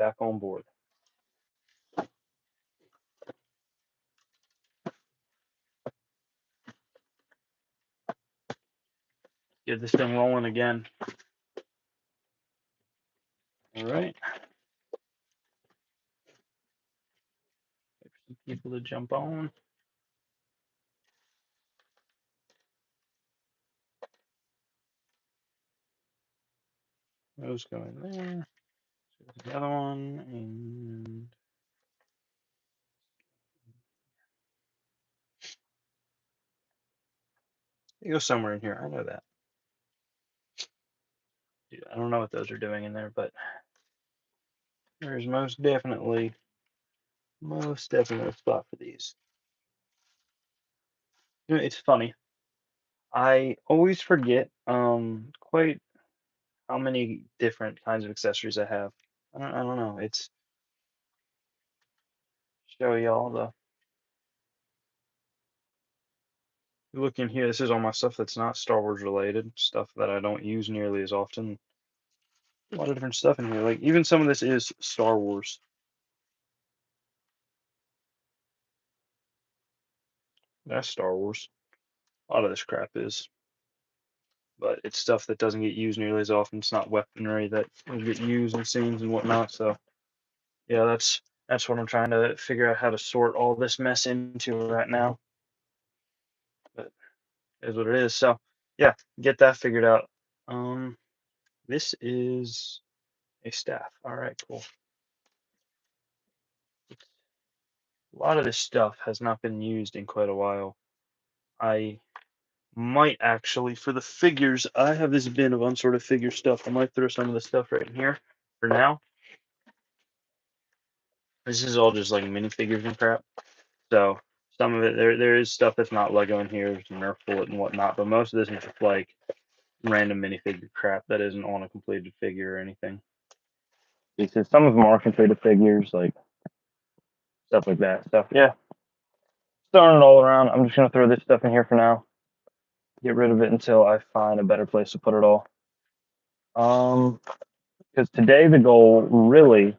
back on board. Get this thing rolling again. All right. Wait for some people to jump on. Those go in there. The other one, and they go somewhere in here. I know that. Dude, I don't know what those are doing in there, but there's most definitely a spot for these. You know, it's funny. I always forget quite how many different kinds of accessories I have. I don't know. It's show y'all the look in here. This is all my stuff that's not Star Wars related, stuff that I don't use nearly as often. A lot of different stuff in here. Like even some of this is Star Wars. That's Star Wars. A lot of this crap is, but it's stuff that doesn't get used nearly as often. It's not weaponry that will get used in scenes and whatnot. So yeah, that's what I'm trying to figure out how to sort all this mess into right now. But it is what it is. So yeah, get that figured out. Um, this is a staff. All right, cool. A lot of this stuff has not been used in quite a while. I might actually, for the figures, I have this bin of unsorted figure stuff. I might throw some of the stuff right in here for now. This is all just like minifigures and crap. So some of it, there is stuff that's not Lego in here, there's Nerf bullet and whatnot, but most of this is just like random minifigure crap that isn't on a completed figure or anything. Because some of them are completed figures, like stuff like that. So yeah, throwing it all around. I'm just gonna throw this stuff in here for now. Get rid of it until I find a better place to put it all. Because today the goal really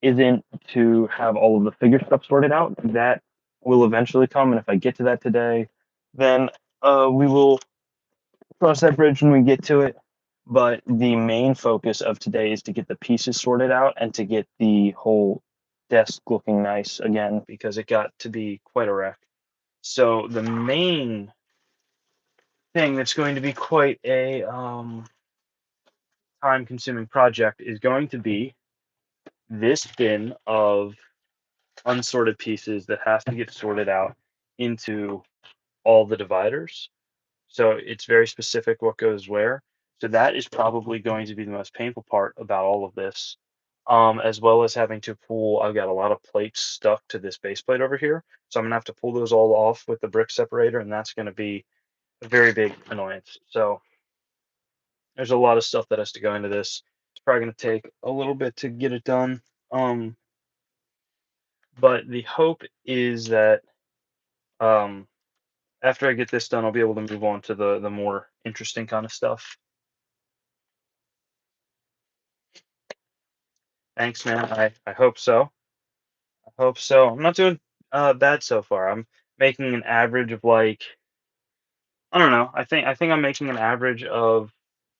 isn't to have all of the figure stuff sorted out. That will eventually come, and if I get to that today, then we will cross that bridge when we get to it. But the main focus of today is to get the pieces sorted out and to get the whole desk looking nice again because it got to be quite a wreck. So the main thing that's going to be quite a time-consuming project is going to be this bin of unsorted pieces that has to get sorted out into all the dividers. So it's very specific what goes where. So that is probably going to be the most painful part about all of this. As well as having to pull, I've got a lot of plates stuck to this base plate over here. So I'm gonna have to pull those all off with the brick separator, and that's gonna be a very big annoyance. So there's a lot of stuff that has to go into this. It's probably gonna take a little bit to get it done. Um, but the hope is that um, after I get this done, I'll be able to move on to the more interesting kind of stuff. Thanks, man. I hope so. I hope so. I'm not doing bad so far. I'm making an average of like I don't know. I think I'm making an average of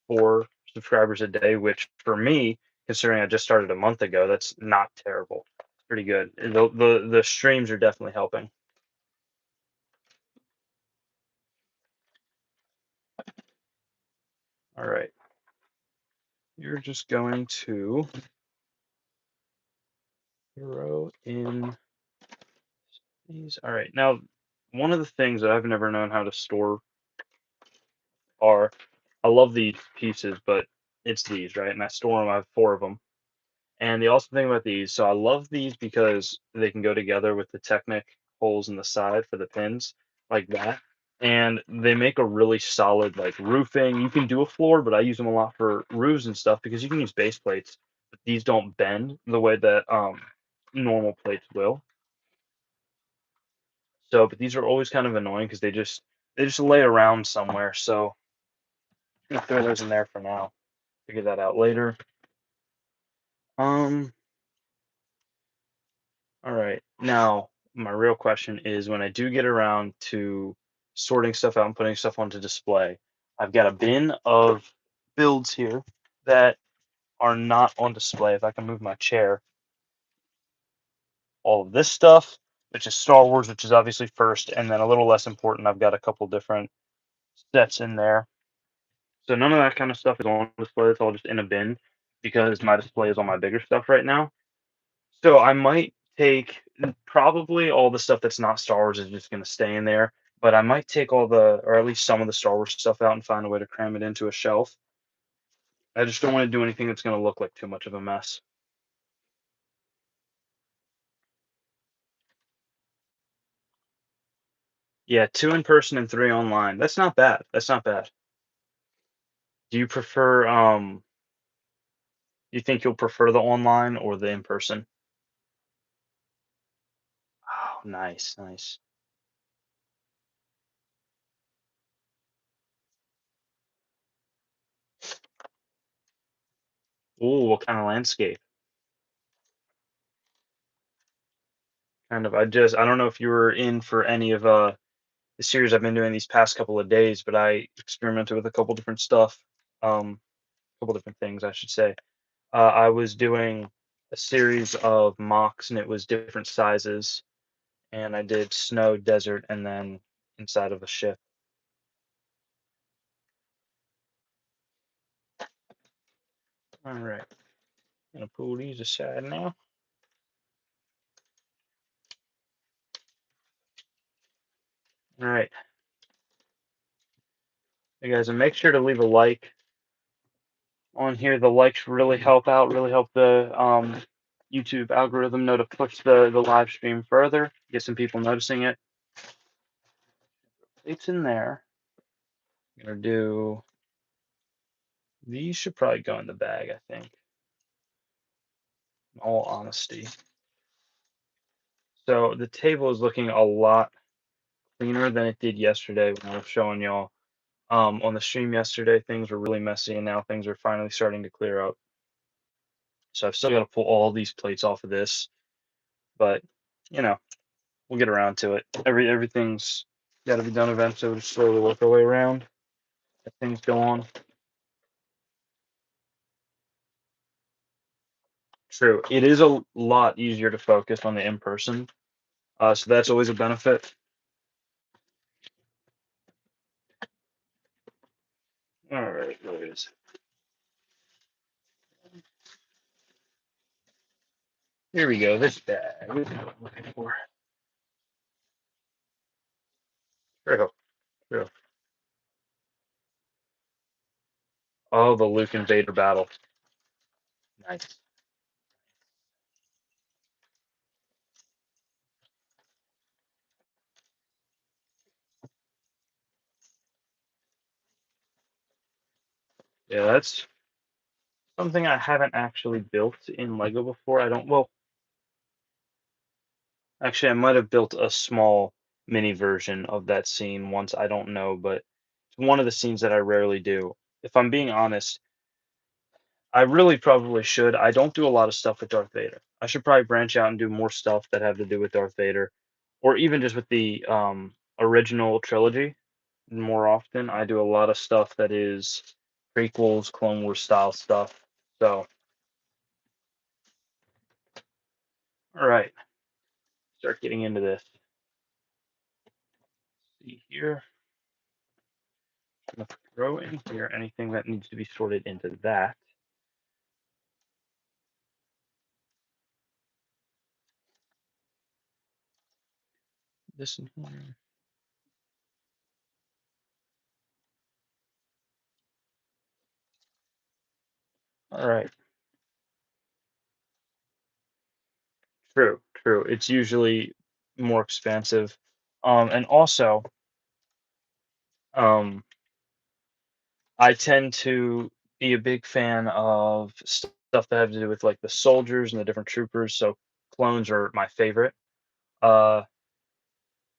4 subscribers a day, which for me, considering I just started a month ago, that's not terrible. It's pretty good. The streams are definitely helping. All right. You're just going to throw in these. All right. Now, one of the things that I've never known how to store are I love these pieces, but it's these, right? And I store them. I have 4 of them. And the awesome thing about these, so I love these because they can go together with the Technic holes in the side for the pins, like that. And they make a really solid like roofing. You can do a floor, but I use them a lot for roofs and stuff because you can use base plates, but these don't bend the way that normal plates will. So, but these are always kind of annoying because they just lay around somewhere. So I'm gonna throw those in there for now. Figure that out later. Um, All right. Now, my real question is when I do get around to sorting stuff out and putting stuff onto display, I've got a bin of builds here that are not on display. If I can move my chair, all of this stuff, which is Star Wars, which is obviously first, and then a little less important, I've got a couple different sets in there. So none of that kind of stuff is on display. It's all just in a bin because my display is on my bigger stuff right now. So I might take probably all the stuff that's not Star Wars is just going to stay in there, but I might take all the, or at least some of the Star Wars stuff out and find a way to cram it into a shelf. I just don't want to do anything that's going to look like too much of a mess. Yeah, two in person and three online. That's not bad. That's not bad. Do you prefer, you think you'll prefer the online or the in person? Oh, nice, nice. Ooh, what kind of landscape? Kind of, I don't know if you were in for any of the series I've been doing these past couple of days, but I experimented with a couple different stuff, a couple different things, I should say. I was doing a series of mocks, and it was different sizes, and I did snow, desert, and then inside of a ship. All right, gonna pull these aside now. All right, hey guys, and make sure to leave a like on here. The likes really help out, really help the YouTube algorithm know to push the live stream further, get some people noticing it. It's in there. I'm gonna do these should probably go in the bag, I think, in all honesty. So the table is looking a lot cleaner than it did yesterday when I was showing y'all. On the stream yesterday, things were really messy, and now things are finally starting to clear up. So I've still got to pull all these plates off of this, but you know, we'll get around to it. Everything's got to be done eventually. We'll just slowly work our way around as things go on. True, it is a lot easier to focus on the in person, so that's always a benefit. All right, there it is. Here we go. This bag. This is what I'm looking for. True. True. Oh, the Luke and Vader battle. Nice. Yeah, that's something I haven't actually built in Lego before. I don't. Well, actually, I might have built a small mini version of that scene once. I don't know, but it's one of the scenes that I rarely do. If I'm being honest, I really probably should. I don't do a lot of stuff with Darth Vader. I should probably branch out and do more stuff that have to do with Darth Vader, or even just with the original trilogy. More often, I do a lot of stuff that is prequels, Clone Wars style stuff. So, all right, start getting into this. See here, I'm gonna throw in here anything that needs to be sorted into that. This in here. All right, true, true. It's usually more expensive, and also, um, I tend to be a big fan of stuff that have to do with like the soldiers and the different troopers. So clones are my favorite. Uh,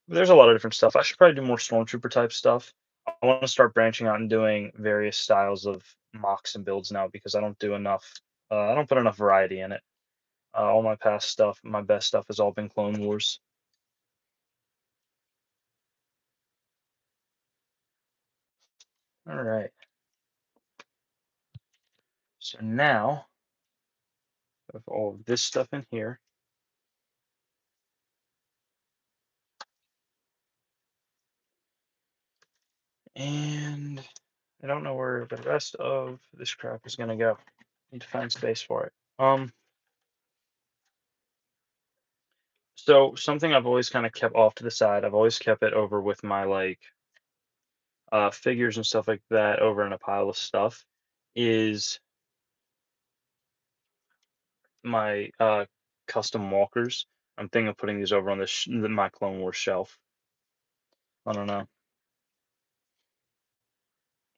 there's a lot of different stuff. I should probably do more stormtrooper type stuff. I want to start branching out and doing various styles of mocks and builds now because I don't do enough. I don't put enough variety in it. All my past stuff, my best stuff has all been Clone Wars. All right. So now, with all of this stuff in here, and I don't know where the rest of this crap is gonna go. Need to find space for it. So something I've always kind of kept off to the side, I've always kept it over with my like figures and stuff like that over in a pile of stuff, is my custom walkers. I'm thinking of putting these over on my Clone Wars shelf. I don't know.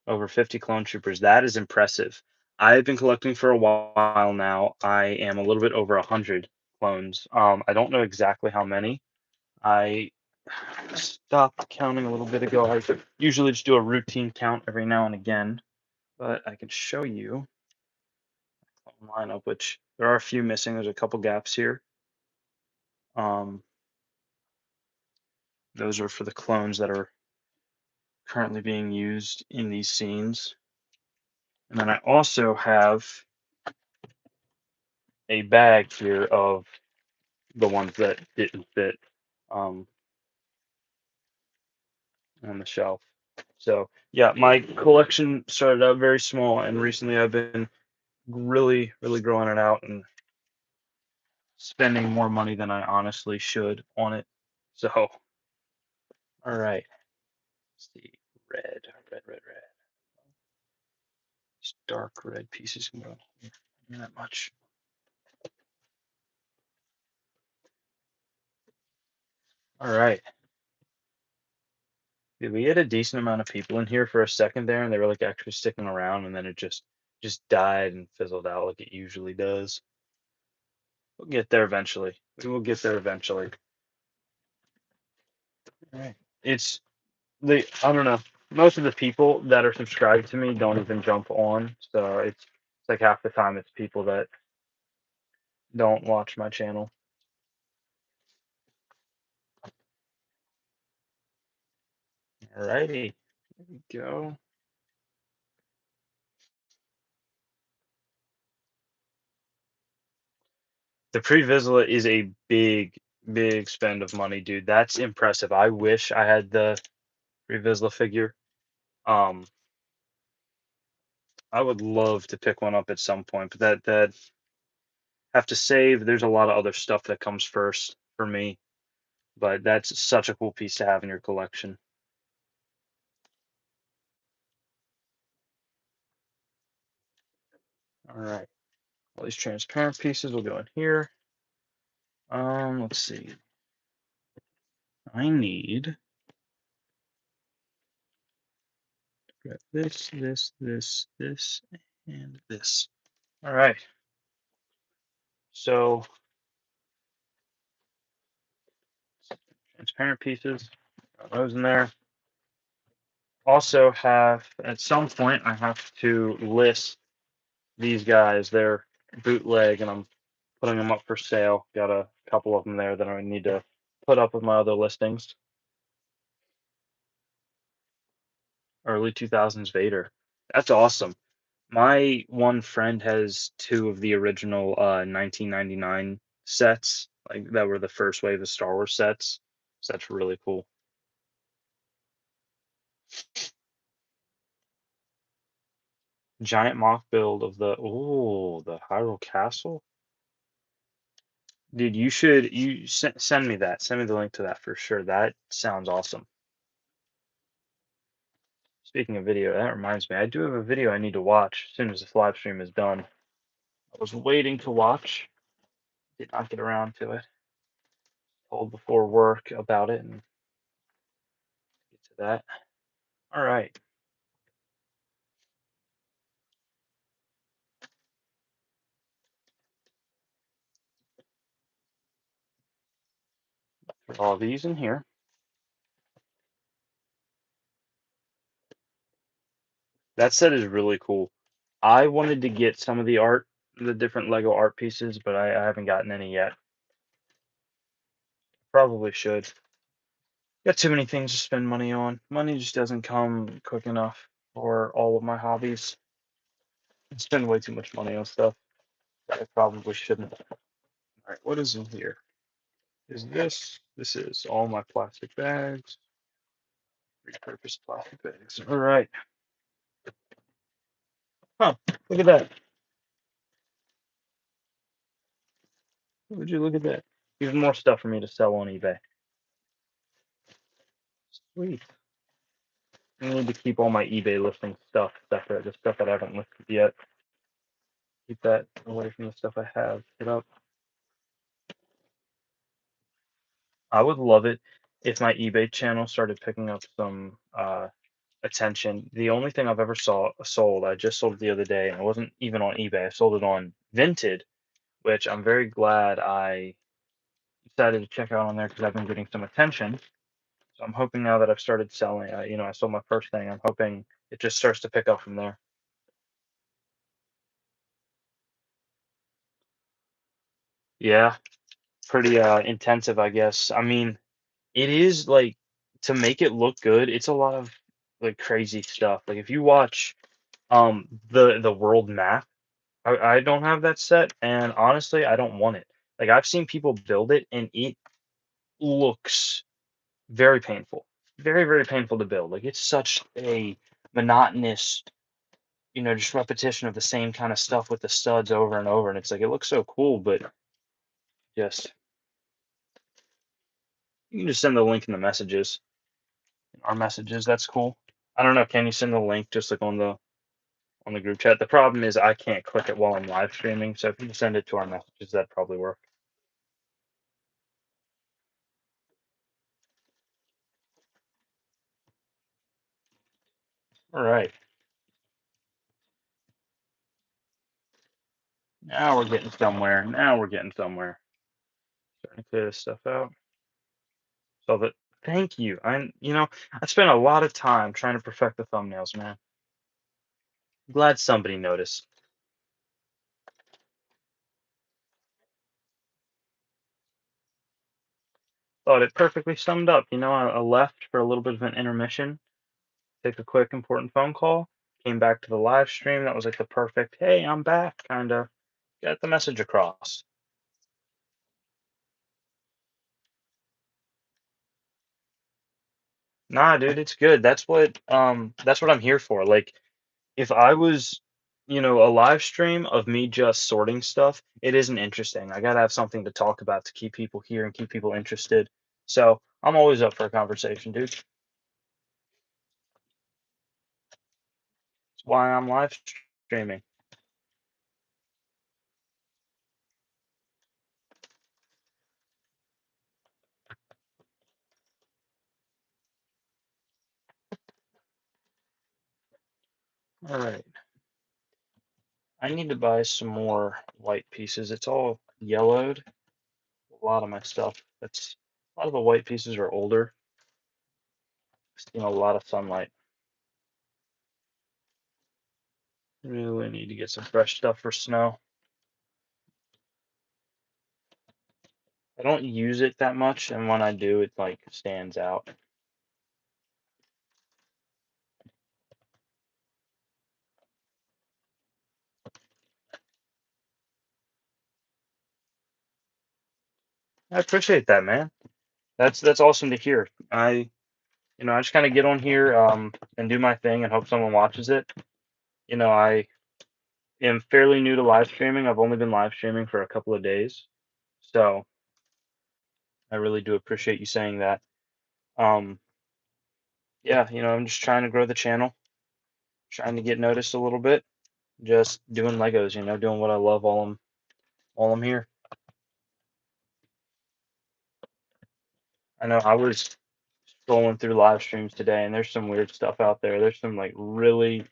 Over 50 clone troopers. That is impressive. I've been collecting for a while now. I am a little bit over 100 clones. I don't know exactly how many. I stopped counting a little bit ago. I usually just do a routine count every now and again, but I can show you lineup, which there are a few missing. There's a couple gaps here. Um, those are for the clones that are currently being used in these scenes. And then I also have a bag here of the ones that didn't fit um, on the shelf. So yeah, my collection started out very small, and recently I've been really, really growing it out and spending more money than I honestly should on it. So, all right, let's see, red, red, red, red. These dark red pieces can go in that much. All right. Dude, we had a decent amount of people in here for a second there, and they were like actually sticking around, and then it just died and fizzled out like it usually does. We'll get there eventually. We will get there eventually. All right. It's I don't know. Most of the people that are subscribed to me don't even jump on, so it's like half the time it's people that don't watch my channel. Alrighty, here we go. The pre-Vizsla is a big spend of money, dude. That's impressive. I wish I had the pre-Vizsla figure. Um, I would love to pick one up at some point, but that have to save. There's a lot of other stuff that comes first for me, but that's such a cool piece to have in your collection. All right, all these transparent pieces will go in here. Let's see. I need this, and this. All right. So transparent pieces, got those in there. Also have at some point I have to list these guys. They're bootleg, and I'm putting them up for sale. Got a couple of them there that I need to put up with my other listings. Early 2000s Vader. That's awesome. My one friend has two of the original 1999 sets, like that were the first wave of Star Wars sets. So that's really cool. Giant mock build of the Hyrule Castle. Dude, you send me that. Send me the link to that for sure. That sounds awesome. Speaking of video, that reminds me, I do have a video I need to watch as soon as this live stream is done. I was waiting to watch, did not get around to it. Told before work about it and get to that. All right. Put all these in here. That set is really cool. I wanted to get some of the art the different Lego art pieces, but I haven't gotten any yet. Probably should. Got too many things to spend money on. Money just doesn't come quick enough for all of my hobbies. I spend way too much money on stuff that I probably shouldn't. All right, what is in here? Is this? This is all my plastic bags. Repurposed plastic bags. All right. Huh. Look at that. Would you look at that? Even more stuff for me to sell on eBay. Sweet. I need to keep all my eBay listing stuff, the stuff that I haven't listed yet. Keep that away from the stuff I have put up. I would love it if my eBay channel started picking up some attention. The only thing I've ever sold, I just sold it the other day, and it wasn't even on eBay. I sold it on Vinted, which I'm very glad I decided to check out on there because I've been getting some attention. So I'm hoping now that I've started selling, I sold my first thing. I'm hoping it just starts to pick up from there. Yeah, pretty intensive, I guess. I mean, it is like to make it look good. It's a lot of like crazy stuff. Like if you watch the world map, I don't have that set, and honestly, I don't want it. Like I've seen people build it, and it looks very painful, very painful to build. Like it's such a monotonous, just repetition of the same kind of stuff with the studs over and over, and it's like it looks so cool, but just you can just send the link in the messages, our messages. That's cool. I don't know. Can you send the link just like on the group chat? The problem is I can't click it while I'm live streaming, so if you can send it to our messages, that'd probably work. All right. Now we're getting somewhere. Now we're getting somewhere. Starting to clear this stuff out. So that thank you. I spent a lot of time trying to perfect the thumbnails, man. Glad somebody noticed. Thought it perfectly summed up. I left for a little bit of an intermission, take a quick important phone call, came back to the live stream. That was like the perfect, hey, I'm back, kind of get the message across. Nah, dude, it's good. That's what I'm here for. Like if I was, a live stream of me just sorting stuff, it isn't interesting. I gotta have something to talk about to keep people here and keep people interested. So I'm always up for a conversation, dude. That's why I'm live streaming. All right. I need to buy some more white pieces. It's all yellowed. A lot of my stuff. That's a lot of the white pieces are older. Seen a lot of sunlight. Really need to get some fresh stuff for snow. I don't use it that much, and when I do, it like stands out. I appreciate that, man. That's awesome to hear. I just kind of get on here and do my thing and hope someone watches it. I am fairly new to live streaming. I've only been live streaming for a couple of days, so I really do appreciate you saying that. Um, yeah, I'm just trying to grow the channel, trying to get noticed a little bit, just doing Legos, doing what I love while I'm here. I know I was scrolling through live streams today, and there's some weird stuff out there. There's some like really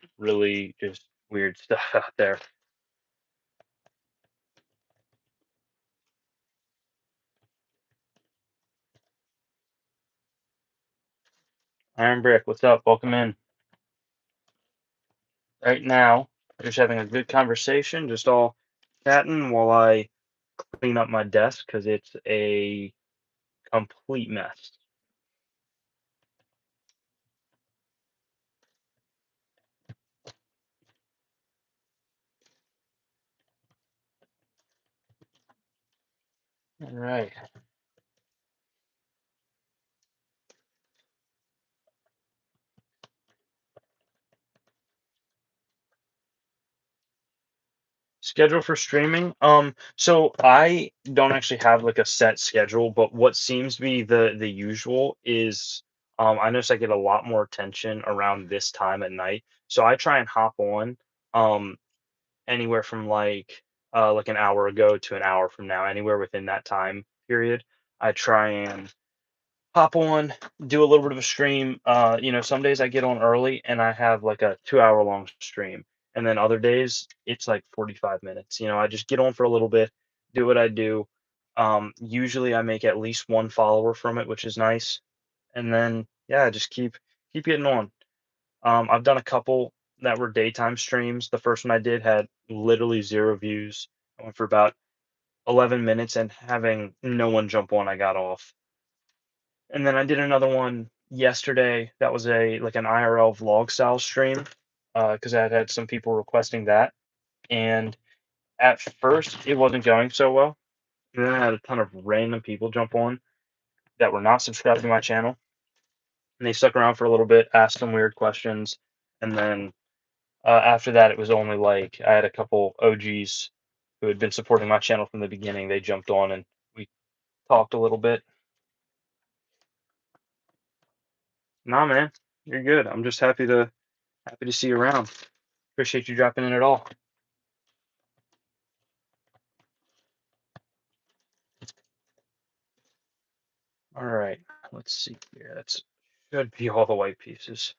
just weird stuff out there. Iron Brick, what's up? Welcome in. Right now, we're just having a good conversation, just all chatting while I clean up my desk because it's a complete mess. All right. Schedule for streaming. So I don't actually have like a set schedule, but what seems to be the usual is I notice I get a lot more attention around this time at night. So I try and hop on um anywhere from like an hour ago to an hour from now, anywhere within that time period. I try and hop on, do a little bit of a stream. Some days I get on early and I have like a 2 hour long stream. And then other days it's like 45 minutes. I just get on for a little bit, do what I do. Usually I make at least one follower from it, which is nice. And then yeah, just keep getting on. I've done a couple that were daytime streams. The first one I did had literally zero views. I went for about 11 minutes and having no one jump on, I got off. And then I did another one yesterday that was a like an IRL vlog style stream, because I had some people requesting that. And at first, it wasn't going so well. And then I had a ton of random people jump on that were not subscribed to my channel, and they stuck around for a little bit, asked some weird questions, and then after that, it was only like I had a couple OGs who had been supporting my channel from the beginning. They jumped on and we talked a little bit. Nah, man, you're good. I'm just happy to see you around. Appreciate you dropping in at all. All right, let's see here. That's should be all the white pieces.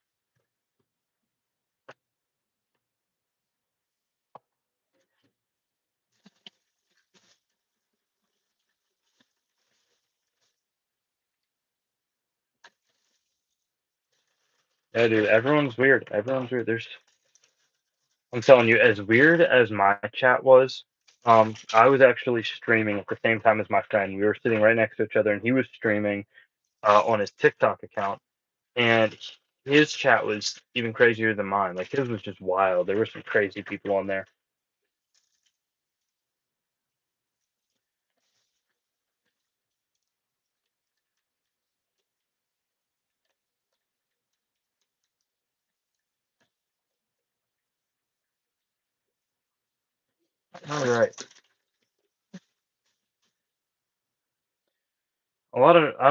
Yeah, dude, everyone's weird. Everyone's weird. I'm telling you, as weird as my chat was, I was actually streaming at the same time as my friend. We were sitting right next to each other, and he was streaming on his TikTok account, and his chat was even crazier than mine. Like his was just wild. There were some crazy people on there. All right, a lot of I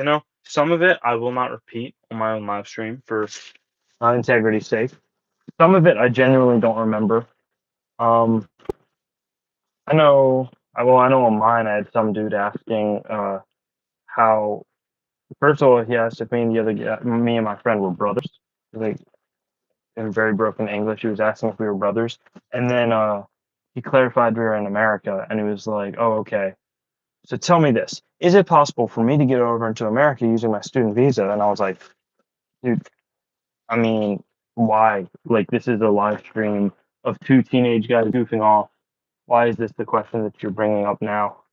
don't. Some of it I will not repeat on my own live stream for integrity's sake. Some of it I genuinely don't remember. Um, I know. I know on mine I had some dude asking how. First of all, he asked if me and the other guy, me and my friend were brothers. Like in very broken English, he was asking if we were brothers, and then he clarified we were in America, and he was like, "Oh, okay. So tell me this: is it possible for me to get over into America using my student visa?" And I was like, "Dude, I mean, why? Like, this is a live stream of two teenage guys goofing off. Why is this the question that you're bringing up now?"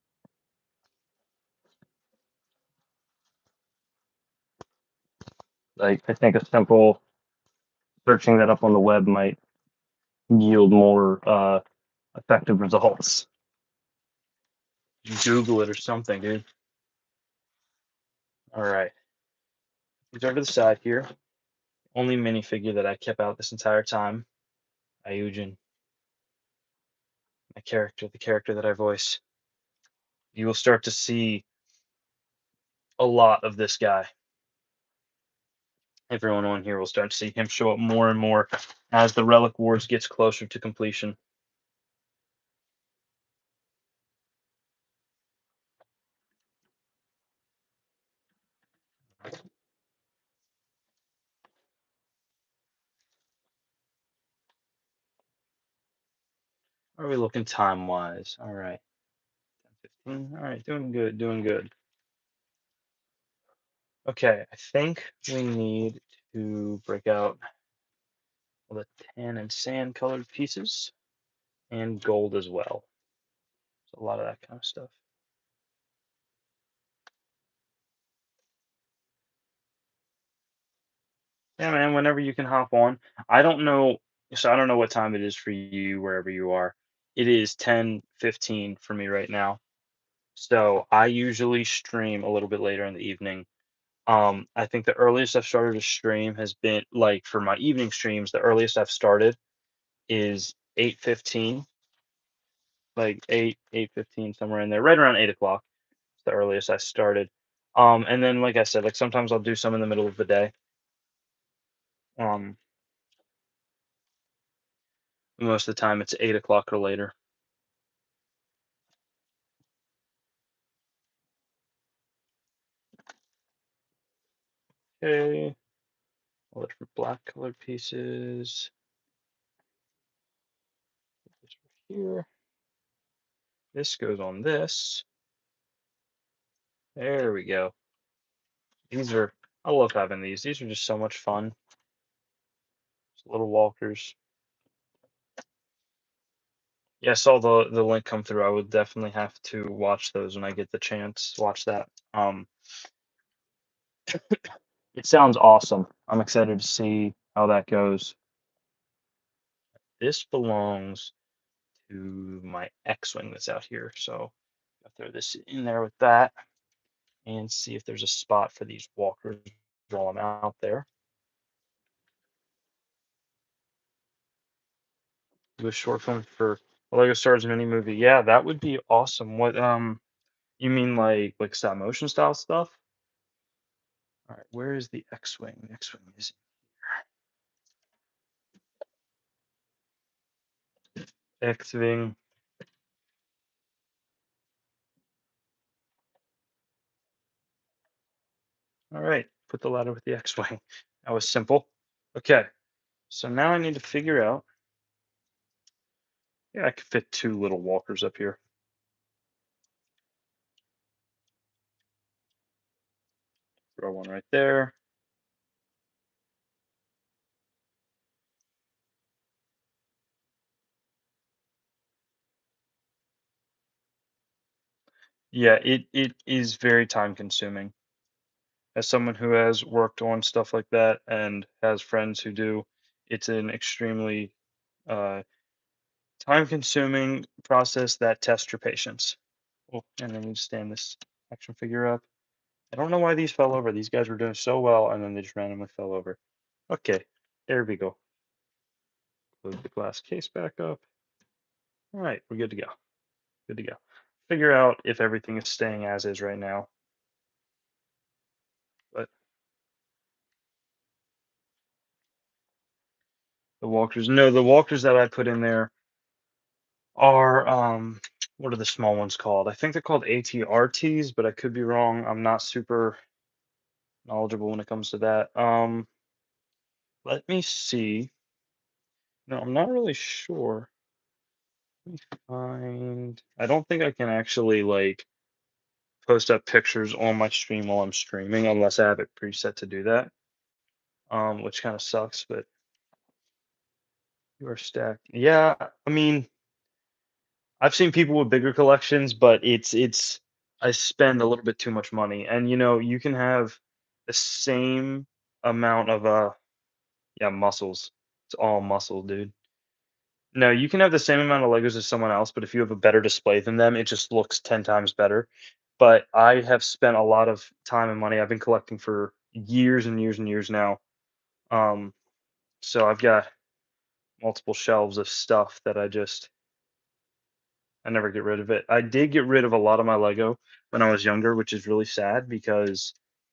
Like, I think a simple searching that up on the web might yield more effective results. Google it or something, dude. All right, these are to the side here. Only minifigure that I kept out this entire time. Ayujin, my character, the character that I voice. You will start to see a lot of this guy. Everyone on here will start to see him show up more and more as the Relic Wars gets closer to completion. How are we looking time wise? All right, 10:15. All right, doing good, doing good. Okay, I think we need to break out all the tan and sand colored pieces. and gold as well. So a lot of that kind of stuff. Yeah, man, whenever you can hop on. I don't know, so I don't know what time it is for you wherever you are. It is 10:15 for me right now. So I usually stream a little bit later in the evening. I think the earliest I've started to stream has been like for my evening streams, the earliest I've started is 8:15, like 8:15, somewhere in there, right around 8 o'clock. The earliest I started. And then like I said, like sometimes I'll do some in the middle of the day. Um, Most of the time it's 8 o'clock or later. Okay, I'll look for black colored pieces. This over here. This goes on this. There we go. These are, I love having these. These are just so much fun. Just little walkers. Yeah, I saw the link come through. I would definitely have to watch those when I get the chance. Watch that. It sounds awesome. I'm excited to see how that goes. This belongs to my X-wing that's out here, so I'll throw this in there with that and see if there's a spot for these walkers while I'm out there. Do a short film for a Lego Stars mini movie. Yeah, that would be awesome. What you mean like stop motion style stuff? All right, where is the X-wing? The X-wing is X-wing. All right, put the ladder with the X-wing. That was simple. Okay, so now I need to figure out. Yeah, I could fit two little walkers up here. Throw one right there. Yeah, it is very time consuming. As someone who has worked on stuff like that and has friends who do, it's an extremely uh, time consuming process that tests your patience. Oh, and then you stand this action figure up. I don't know why these fell over. These guys were doing so well, and then they just randomly fell over. Okay, there we go. Close the glass case back up. All right, we're good to go. Good to go. Figure out if everything is staying as is right now. But the walkers, no, the walkers that I put in there are what are the small ones called? I think they're called ATRTs, but I could be wrong. I'm not super knowledgeable when it comes to that. Let me see. No, I'm not really sure. Let me find. I don't think I can actually like post up pictures on my stream while I'm streaming unless I have it preset to do that. Which kind of sucks, but you are stacked. Yeah, I mean, I've seen people with bigger collections, but it's I spend a little bit too much money. And you can have the same amount of yeah, muscles. It's all muscle, dude. No, you can have the same amount of Legos as someone else, but if you have a better display than them, it just looks 10 times better. But I have spent a lot of time and money. I've been collecting for years and years and years now. Um, so I've got multiple shelves of stuff that I never get rid of it. I did get rid of a lot of my Lego when I was younger, which is really sad because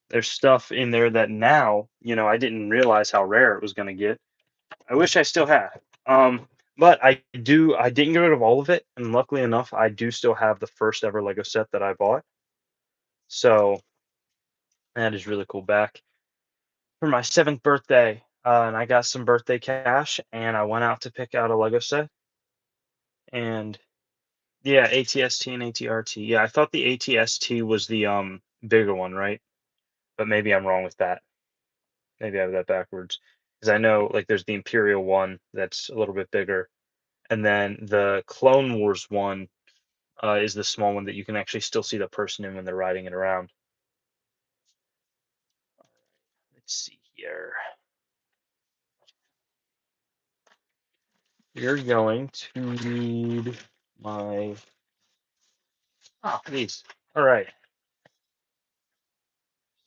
there's stuff in there that now, I didn't realize how rare it was going to get. I wish I still had. But I didn't get rid of all of it, and luckily enough, I do still have the first ever Lego set that I bought. So that is really cool. Back for my 7th birthday, and I got some birthday cash, and I went out to pick out a Lego set, and yeah, ATST and ATRT. Yeah, I thought the ATST was the bigger one, right? But maybe I'm wrong with that. Maybe I have that backwards. Because I know like there's the Imperial one that's a little bit bigger. and then the Clone Wars one is the small one that you can actually still see the person in when they're riding it around. Let's see here. You're going to need my these. All right.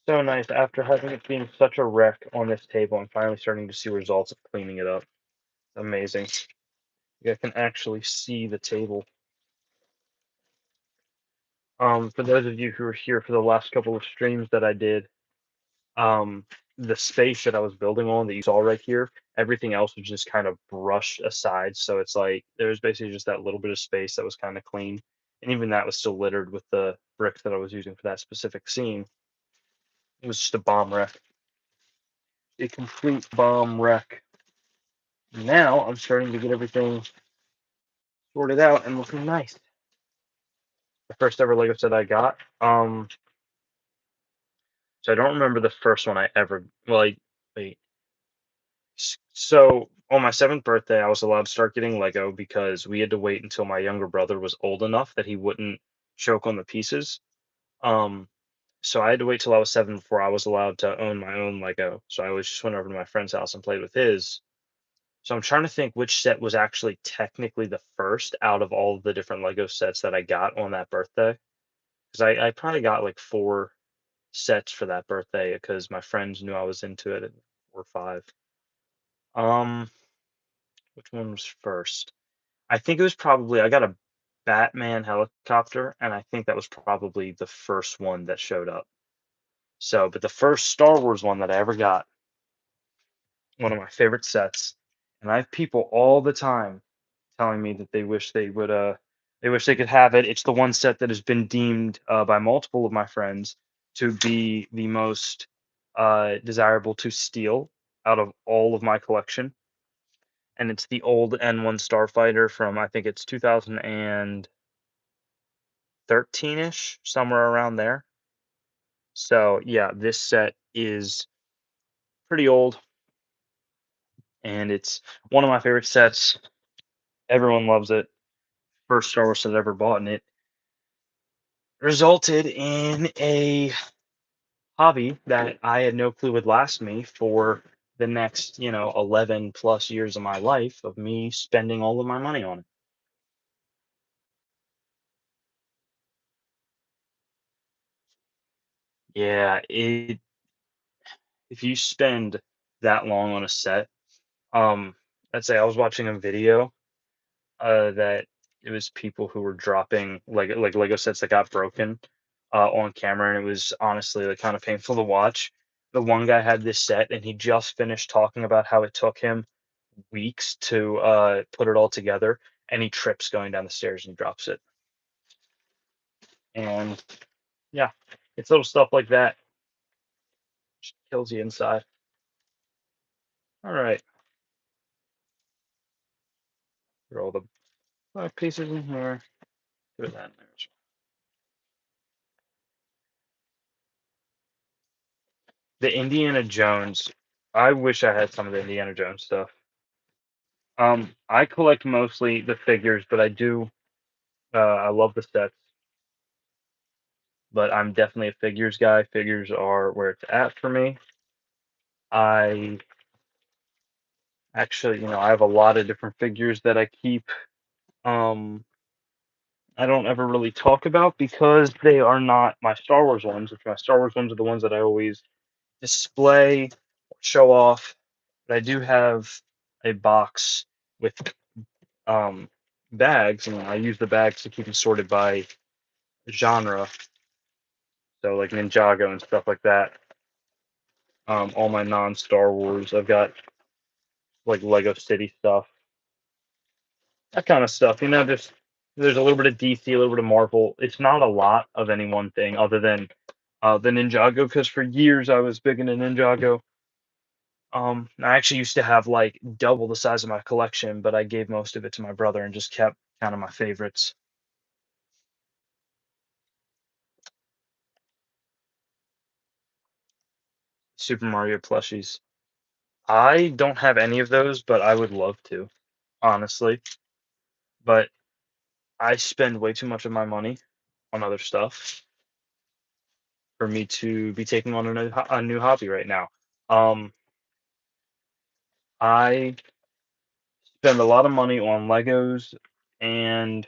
So nice. After having it being such a wreck on this table, I'm finally starting to see results of cleaning it up. Amazing. You can actually see the table. For those of you who were here for the last couple of streams that I did, um, the space that I was building on that you saw right here, everything else was just kind of brushed aside. So it's like there was basically just that little bit of space that was kind of clean. And even that was still littered with the bricks that I was using for that specific scene. It was just a bomb wreck, a complete bomb wreck. Now I'm starting to get everything sorted out and looking nice. The first ever Lego set I got. So I don't remember the first one I ever. Well, wait. So on my seventh birthday, I was allowed to start getting Lego because we had to wait until my younger brother was old enough that he wouldn't choke on the pieces. Um, so I had to wait till I was 7 before I was allowed to own my own Lego. So I always just went over to my friend's house and played with his. So I'm trying to think which set was actually technically the first out of all of the different Lego sets that I got on that birthday. Because I probably got like four sets for that birthday because my friends knew I was into it at 4 or 5. Um, which one was first? I think it was probably I got a Batman helicopter, and I think that was probably the first one that showed up. So, but the first Star Wars one that I ever got, one of my favorite sets, and I have people all the time telling me that they wish they could have it. It's the one set that has been deemed by multiple of my friends to be the most desirable to steal out of all of my collection, and it's the old N1 Starfighter from I think it's 2013-ish, somewhere around there. So yeah, this set is pretty old, and it's one of my favorite sets. Everyone loves it. First Star Wars set I ever bought, and it resulted in a hobby that I had no clue would last me for the next, 11 plus years of my life of me spending all of my money on it. Yeah, if you spend that long on a set, let's say I was watching a video that it was people who were dropping like Lego sets that got broken on camera, and it was honestly like kind of painful to watch. The one guy had this set, and he just finished talking about how it took him weeks to put it all together, and he trips going down the stairs and drops it. And yeah, it's little stuff like that just kills you inside. All right, throw all the black pieces in here. Put that in there as well. The Indiana Jones. I wish I had some of the Indiana Jones stuff. I collect mostly the figures, but I do. I love the sets, but I'm definitely a figures guy. Figures are where it's at for me. I actually, I have a lot of different figures that I keep. Um, I don't ever really talk about because they are not my Star Wars ones. Which my Star Wars ones are the ones that I always display, show off. But I do have a box with um, bags, and I use the bags to keep them sorted by genre. So like Ninjago and stuff like that. All my non-Star Wars. I've got like Lego City stuff, that kind of stuff. Just there's a little bit of DC, a little bit of Marvel. It's not a lot of any one thing other than the Ninjago, because for years I was big into Ninjago. I actually used to have like double the size of my collection, but I gave most of it to my brother and just kept kind of my favorites. Super Mario plushies. I don't have any of those, but I would love to, honestly. but I spend way too much of my money on other stuff for me to be taking on a new hobby right now. Um, I spend a lot of money on Legos and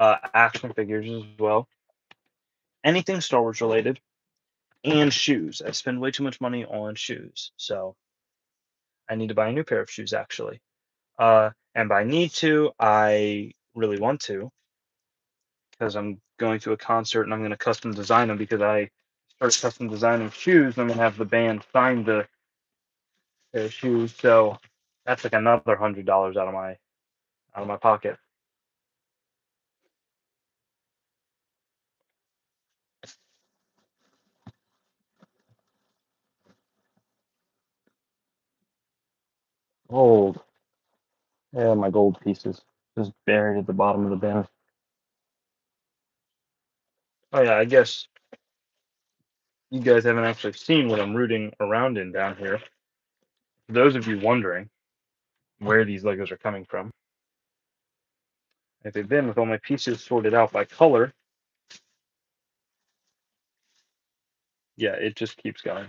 action figures as well. Anything Star Wars related and shoes. I spend way too much money on shoes, so I need to buy a new pair of shoes actually. And by need to, I really want to because I'm going to a concert and I'm going to custom design them because I started custom designing shoes. And I'm going to have the band sign the pair of shoes, so that's like another $100 out of my pocket. Gold. Yeah, my gold pieces just buried at the bottom of the bin. Oh yeah, I guess you guys haven't actually seen what I'm rooting around in down here. For those of you wondering where these Legos are coming from, if they've been with all my pieces sorted out by color, yeah, it just keeps going.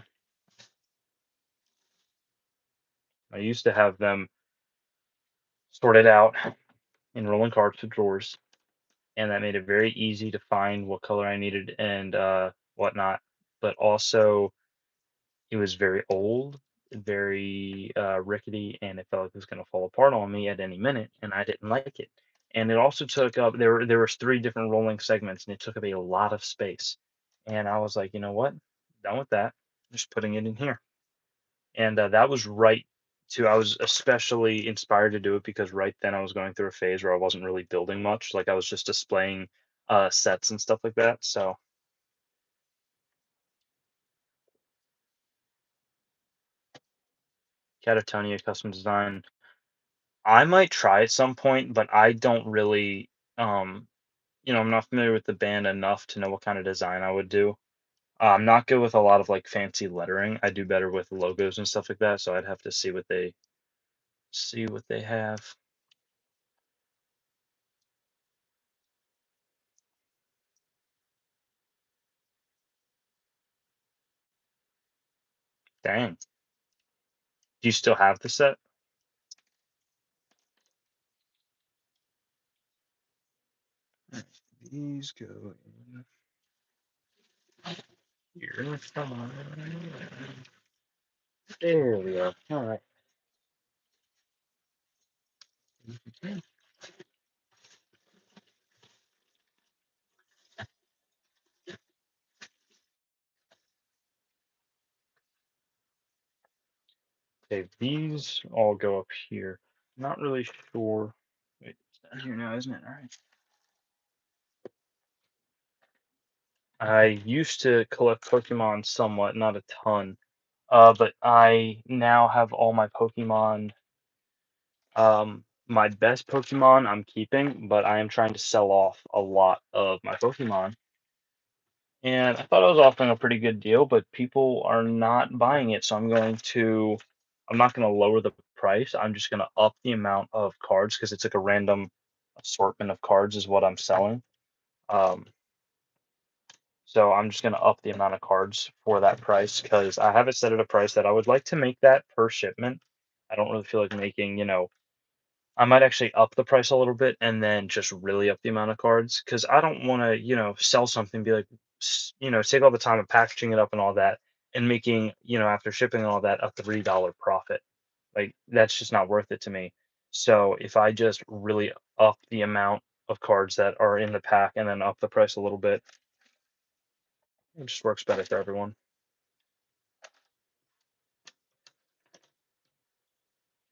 I used to have them sorted out in rolling carts to drawers, and that made it very easy to find what color I needed and whatnot. But also, it was very old, very rickety, and it felt like it was going to fall apart on me at any minute, and I didn't like it. And it also took up there was three different rolling segments, and it took up a lot of space. And I was like, you know what? Done with that. Just putting it in here. And that was right to I was especially inspired to do it because right then I was going through a phase where I wasn't really building much. Like I was just displaying sets and stuff like that. So Catatonia custom design. I might try at some point, but I don't really I'm not familiar with the band enough to know what kind of design I would do. I'm not good with a lot of like fancy lettering. I do better with logos and stuff like that, so I'd have to see what they have. Dang. Do you still have the set? These go in here. Come on. There we go. All right. Okay, these all go up here. Not really sure. Wait, it's down here now, isn't it? All right. I used to collect Pokemon somewhat, not a ton. But I now have all my Pokemon. My best Pokemon I'm keeping, but I am trying to sell off a lot of my Pokemon. And I thought I was offering a pretty good deal, but people are not buying it. So I'm not going to lower the price. I'm just going to up the amount of cards because it's like a random assortment of cards is what I'm selling. Um, so I'm just going to up the amount of cards for that price because I have it set at a price that I would like to make that per shipment. I don't really feel like making, I might actually up the price a little bit and then just really up the amount of cards because I don't want to, sell something, be like, take all the time of packaging it up and all that and making, after shipping and all that, a $3 profit. Like, that's just not worth it to me. So if I just really up the amount of cards that are in the pack and then up the price a little bit, it just works better for everyone.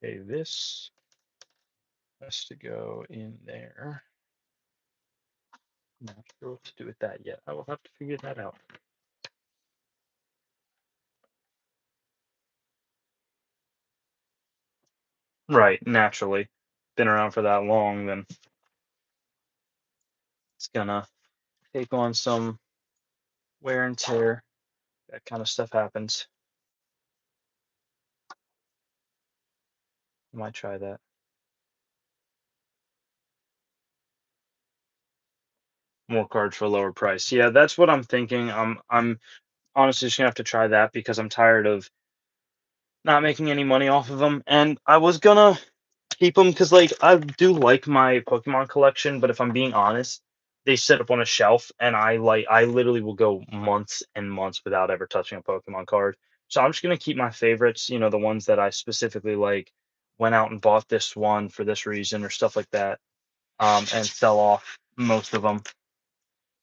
Okay, this has to go in there. I'm not sure what to do with that yet. I will have to figure that out. Right, naturally. Been around for that long, then it's gonna take on some wear and tear. That kind of stuff happens. I might try that. More cards for a lower price. Yeah, that's what I'm thinking. I'm honestly just gonna have to try that because I'm tired of not making any money off of them. And I was gonna keep them because, like, I do like my Pokemon collection, but if I'm being honest, they sit up on a shelf, and I literally will go months and months without ever touching a Pokemon card. So I'm just gonna keep my favorites, the ones that I specifically like, went out and bought this one for this reason or stuff like that, and sell off most of them.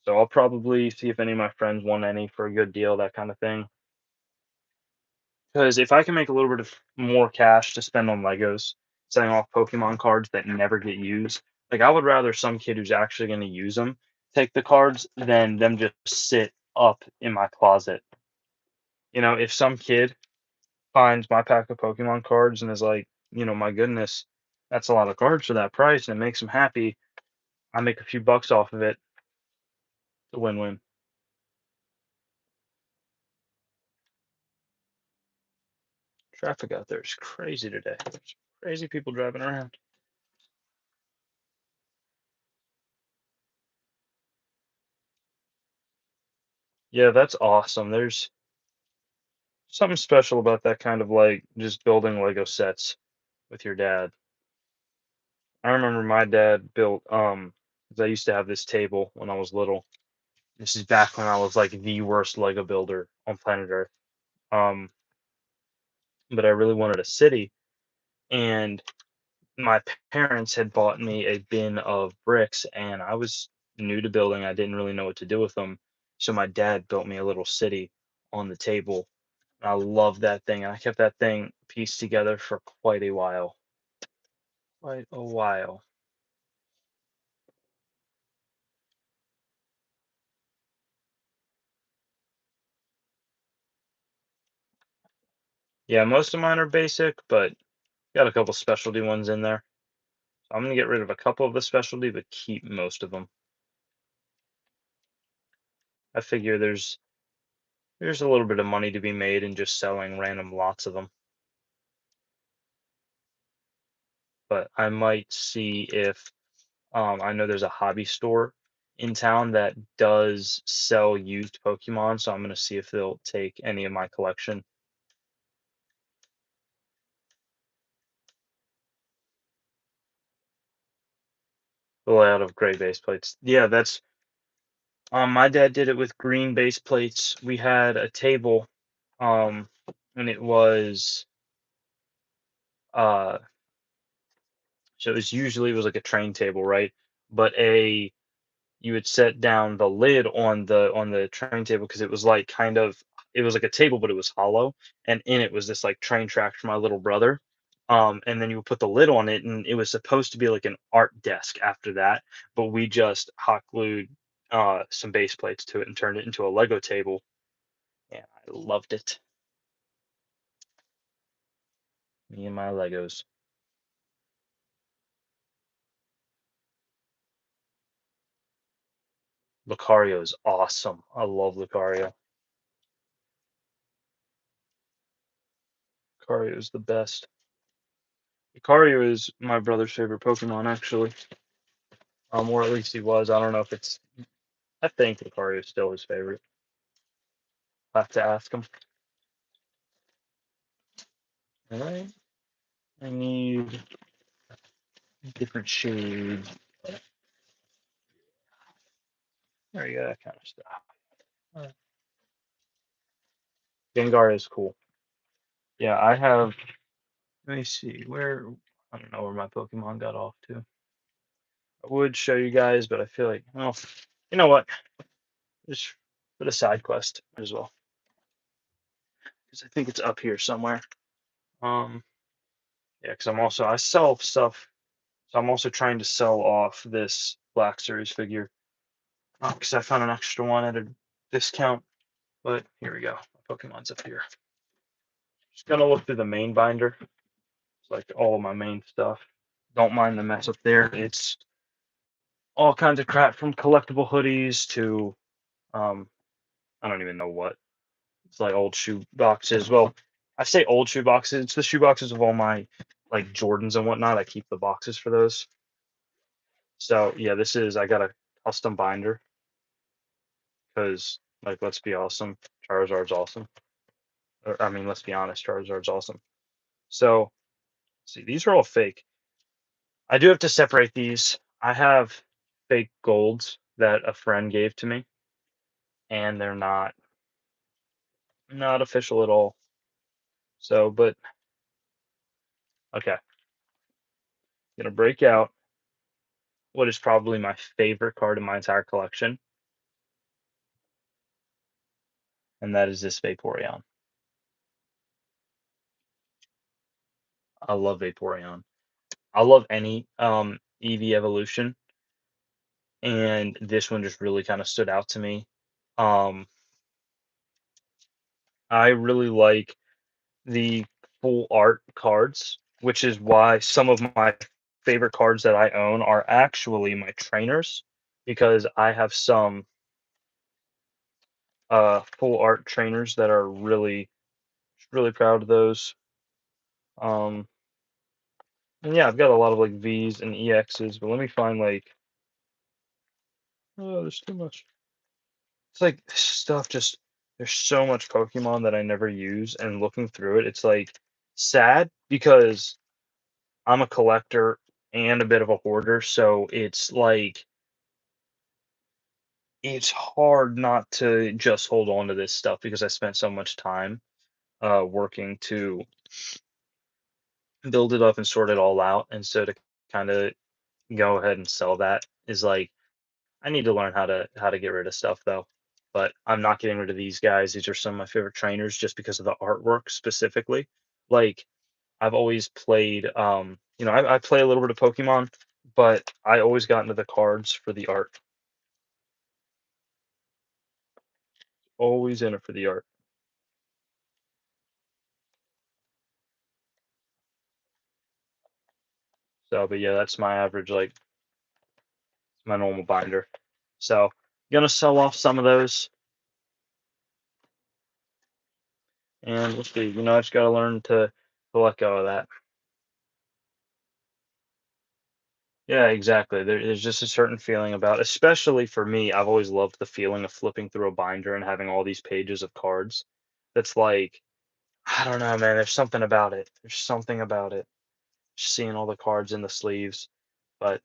So I'll probably see if any of my friends want any for a good deal, that kind of thing. Because if I can make a little bit of more cash to spend on Legos, selling off Pokemon cards that never get used, like I would rather some kid who's actually going to use them take the cards than them just sit up in my closet. If some kid finds my pack of Pokemon cards and is like, my goodness, that's a lot of cards for that price, and it makes them happy. I make a few bucks off of it. It's a win-win. Traffic out there is crazy today. There's crazy people driving around. Yeah, that's awesome. There's something special about that kind of like just building Lego sets with your dad. I remember my dad built 'cause I used to have this table when I was little. This is back when I was like the worst Lego builder on planet Earth. Um, but I really wanted a city, and my parents had bought me a bin of bricks, and I was new to building. I didn't really know what to do with them. So my dad built me a little city on the table. I love that thing. And I kept that thing pieced together for quite a while. Quite a while. Yeah, most of mine are basic, but got a couple specialty ones in there. So I'm gonna get rid of a couple of the specialty, but keep most of them. I figure there's a little bit of money to be made in just selling random lots of them. But I might see if I know there's a hobby store in town that does sell used Pokemon, so I'm gonna see if they'll take any of my collection. The layout of gray base plates. Yeah, that's my dad did it with green base plates. We had a table, um, and it was uh so it was like a train table, right? But a you would set down the lid on the train table because it was like it was like a table, but it was hollow, and in it was this like train track for my little brother. And then you would put the lid on it, and it was supposed to be like an art desk after that, but we just hot glued some base plates to it and turned it into a Lego table. And I loved it. Me and my Legos. Lucario is awesome. I love Lucario. Lucario is the best. Lucario is my brother's favorite Pokemon, actually. Or at least he was. I don't know if it's. I think Lucario is still his favorite. I'll have to ask him. All right. I need different shades. There you go. That kind of stuff. All right. Gengar is cool. Yeah, I have. Let me see where. I don't know where my Pokemon got off to. I would show you guys, but I feel like, well, you know what? Just for the side quest as well, because I think it's up here somewhere. Um, yeah, because I sell stuff, so I'm also trying to sell off this Black Series figure because I found an extra one at a discount. But here we go. Pokemon's up here. Just gonna look through the main binder. It's like all of my main stuff. Don't mind the mess up there. It's all kinds of crap from collectible hoodies to um, I don't even know what. It's like old shoe boxes. Well, I say old shoe boxes. It's the shoe boxes of all my like Jordans and whatnot. I keep the boxes for those. So yeah, I got a custom binder. because like let's be awesome, Charizard's awesome. Or, I mean, let's be honest, Charizard's awesome. So see, these are all fake. I do have to separate these. I have fake golds that a friend gave to me, and they're not official at all. So, but okay, gonna break out what is probably my favorite card in my entire collection, and that is this Vaporeon. I love Vaporeon. I love any EV evolution, and this one just really kind of stood out to me. Um, I really like the full art cards, which is why some of my favorite cards that I own are actually my trainers, because I have some full art trainers that are really proud of those. Um, and yeah, I've got a lot of like V's and EXs, but let me find like oh, there's too much. It's like this stuff just there's so much Pokemon that I never use, and looking through it, it's like sad because I'm a collector and a bit of a hoarder, so it's like it's hard not to just hold on to this stuff because I spent so much time working to build it up and sort it all out, and so to kind of go ahead and sell that is like I need to learn how to get rid of stuff though. But I'm not getting rid of these guys. These are some of my favorite trainers just because of the artwork specifically. Like I've always played I play a little bit of Pokemon, but I always got into the cards for the art. Always in it for the art. So but yeah, that's my average like my normal binder. So gonna sell off some of those and we'll see. I just gotta learn to let go of that. Yeah, exactly. There's just a certain feeling about, especially for me, I've always loved the feeling of flipping through a binder and having all these pages of cards. That's like, I don't know, man. There's something about it. There's something about it. Just seeing all the cards in the sleeves. But,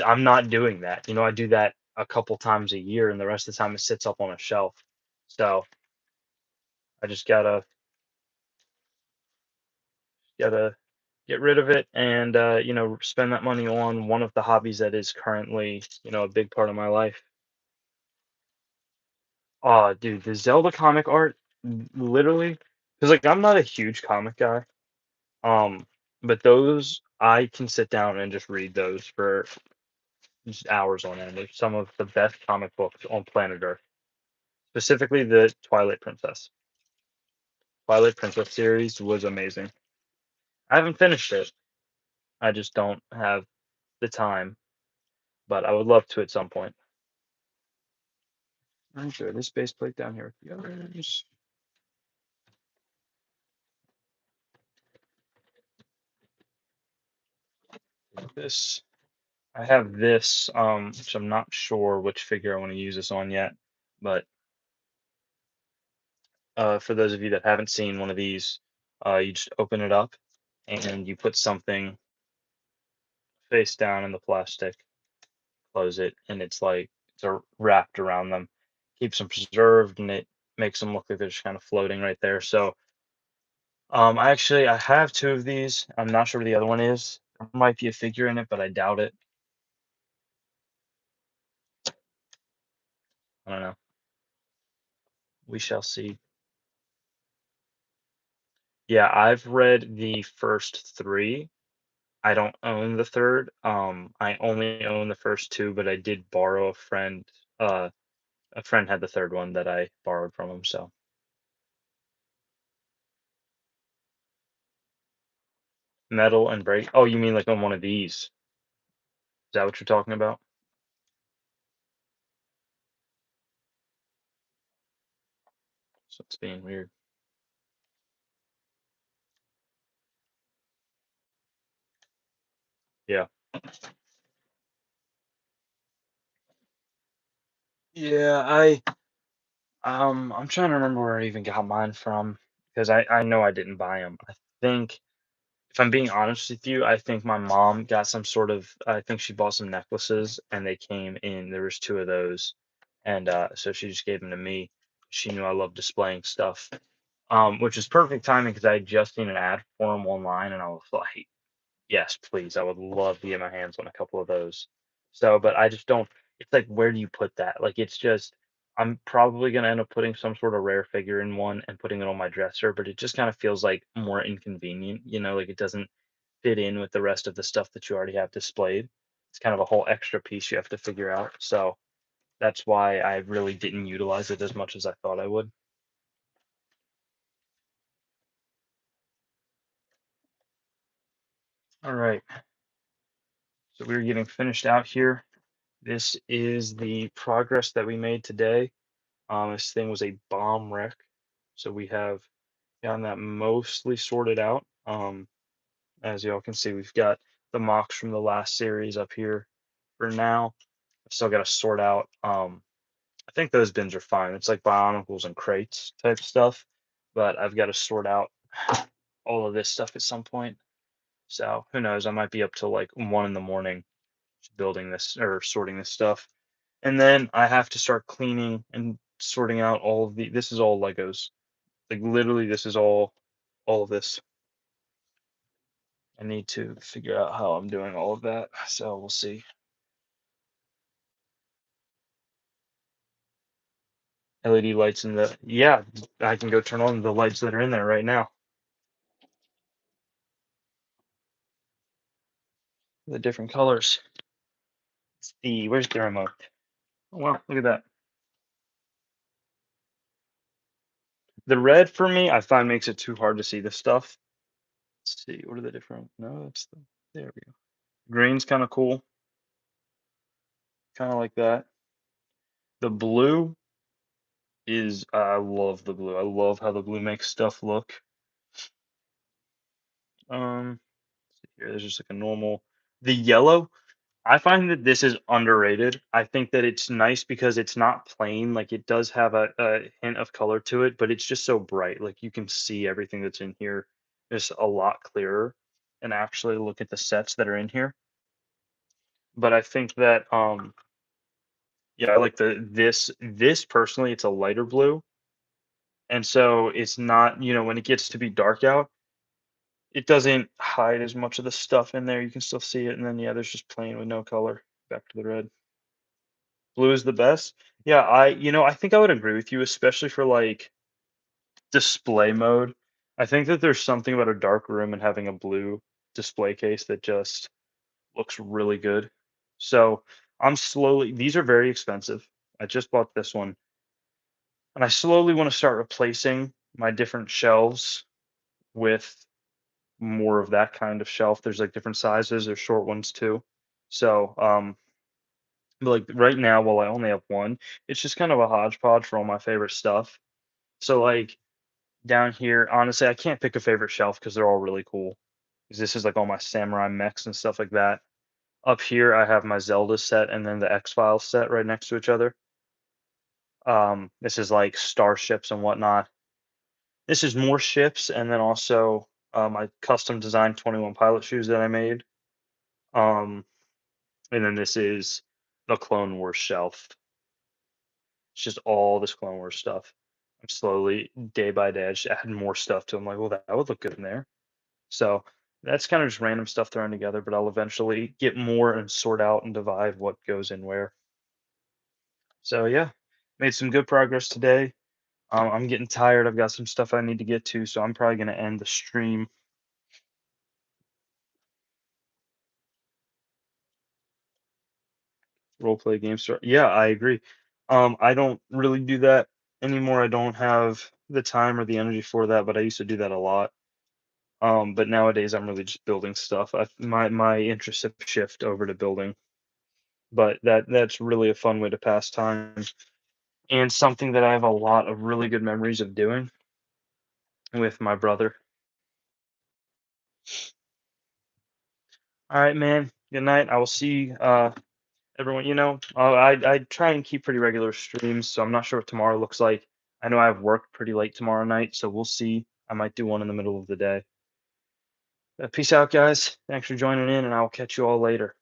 I'm not doing that. I do that a couple times a year and the rest of the time it sits up on a shelf. So I just gotta get rid of it and spend that money on one of the hobbies that is currently, a big part of my life. Oh, dude, the Zelda comic art, literally, because like I'm not a huge comic guy, um, but those I can sit down and just read those for just hours on end. They're some of the best comic books on planet Earth, specifically the Twilight Princess. Twilight Princess series was amazing. I haven't finished it. I just don't have the time, but I would love to at some point. Okay, this base plate down here with the others. This I have this, which I'm not sure which figure I want to use this on yet, but for those of you that haven't seen one of these, you just open it up and you put something face down in the plastic, close it, and wrapped around them, keeps them preserved, and it makes them look like they're just kind of floating right there. So, I have two of these. I'm not sure where the other one is. There might be a figure in it, but I doubt it. I don't know. We shall see. Yeah, I've read the first three. I don't own the third. I only own the first two, but I did borrow a friend. A friend had the third one that I borrowed from him. So metal and break. Oh, you mean like on one of these? Is that what you're talking about? So it's being weird. Yeah. Yeah, I'm trying to remember where I even got mine from because I know I didn't buy them. I think if I'm being honest with you, I think my mom got some sort of I think she bought some necklaces and they came in. There was two of those, and so she just gave them to me. She knew I love displaying stuff, which is perfect timing because I had just seen an ad for them online, and I was like, yes, please. I would love to get my hands on a couple of those. So, but I just don't. It's like, where do you put that? Like, it's just. I'm probably gonna end up putting some sort of rare figure in one and putting it on my dresser, but it just kind of feels like more inconvenient. Like it doesn't fit in with the rest of the stuff that you already have displayed. It's kind of a whole extra piece you have to figure out. So that's why I really didn't utilize it as much as I thought I would. All right. So we're getting finished out here. This is the progress that we made today. This thing was a bomb wreck. So we have gotten that mostly sorted out. As y'all can see, we've got the mocks from the last series up here for now. I've still got to sort out. I think those bins are fine. It's like bionicles and crates type stuff, but I've got to sort out all of this stuff at some point. So who knows? I might be up till like 1 in the morning building this or sorting this stuff. And then I have to start cleaning and sorting out all of the this is all Legos. Like literally this is all of this. I need to figure out how I'm doing all of that. So we'll see. LED lights in the yeah, I can go turn on the lights that are in there right now. The different colors. It's the where's the remote? Oh wow, look at that. The red for me, I find makes it too hard to see the stuff. Let's see, what are the different? No, it's there we go. Green's kind of cool, kind of like that. The blue is I love the blue. I love how the blue makes stuff look. Let's see here, there's just like a normal. The yellow, I find that this is underrated. I think that it's nice because it's not plain. Like it does have a hint of color to it, but it's just so bright. Like you can see everything that's in here is a lot clearer and actually look at the sets that are in here. But I think that yeah, I like this personally, it's a lighter blue. And so it's not, when it gets to be dark out, it doesn't hide as much of the stuff in there. You can still see it. And then yeah, there's just plain with no color. Back to the red. Blue is the best. Yeah, I think I would agree with you, especially for like display mode. I think that there's something about a dark room and having a blue display case that just looks really good. So these are very expensive. I just bought this one and I slowly want to start replacing my different shelves with more of that kind of shelf. There's like different sizes, there's short ones too. So, but like right now, while I only have one, it's just kind of a hodgepodge for all my favorite stuff. So like down here, honestly, I can't pick a favorite shelf because they're all really cool. 'Cause this is like all my samurai mechs and stuff like that. Up here, I have my Zelda set and then the X Files set right next to each other. This is like starships and whatnot. This is more ships, and then also my custom designed 21 pilot shoes that I made. Um, and then this is the Clone Wars shelf. It's just all this Clone Wars stuff. I'm slowly, day by day, just adding more stuff to. I'm like, well, that would look good in there. So that's kind of just random stuff thrown together, but I'll eventually get more and sort out and divide what goes in where. So yeah, made some good progress today. I'm getting tired. I've got some stuff I need to get to, so I'm probably going to end the stream. Role play game start. Yeah, I agree. I don't really do that anymore. I don't have the time or the energy for that, but I used to do that a lot. But nowadays I'm really just building stuff. My interests have shift over to building, but that's really a fun way to pass time and something that I have a lot of really good memories of doing with my brother. All right, man. Good night. I will see you everyone, I try and keep pretty regular streams, so I'm not sure what tomorrow looks like. I know I have work pretty late tomorrow night, so we'll see. I might do one in the middle of the day. Peace out, guys. Thanks for joining in, and I will catch you all later.